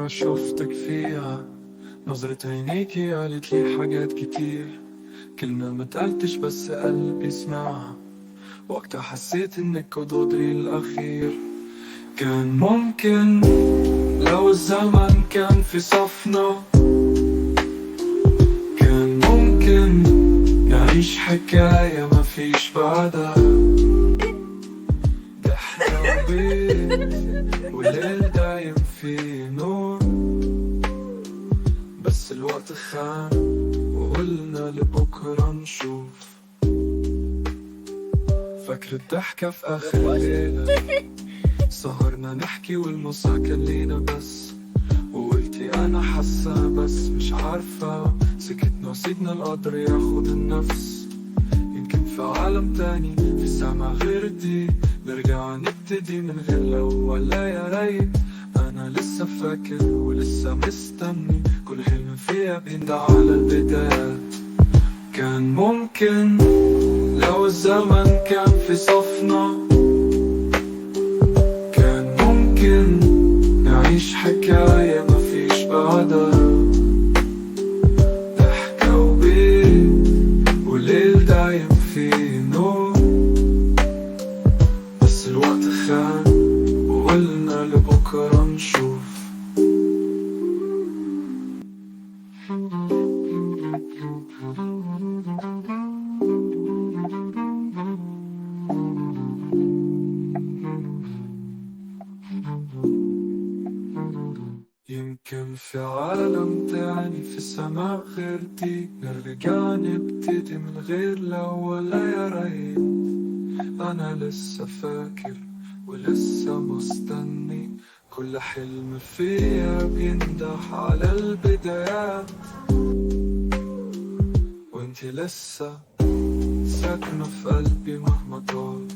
مرة شفتك فيها، نظرة عينيكي قالت لي حاجات كتير، كلمة ما تقلتش بس قلبي سمعها. وقتها حسيت انك حضوري الأخير. كان ممكن لو الزمن كان في صفنا، كان ممكن نعيش حكاية ما فيش بعدها. ضحكة وبيت والليل دايم فيه نور، بس الوقت خان وقلنا لبكرة نشوف. فاكر الضحكة في آخر الليلة، سهرنا نحكي والمسرح كان لينا بس، وقلتي أنا حاسة بس مش عارفة. سكتنا وسيبنا القدر ياخد النفس، يمكن في عالم تاني في سما غير دي، نرجع نبتدي من غير لو ولا يا ريت. أنا لسه فاكر ولسه مستني، كل حلم فيها بيندع على البدايات. كان ممكن لو الزمن كان في صفنا، كان ممكن نعيش حكاية ما فيش بعدها. ضحكة وبيت والليل دايم فيه نور، بس الوقت خان وقلنا لبكرة نشوف. يمكن في عالم تاني في سما غير دي، نرجع نبتدي من غير لو ولا يا ريت. أنا لسه فاكر ولسه مستني، كل حلم فيا بيندح على البدايات. وانتي لسه ساكنة في قلبي مهما طال.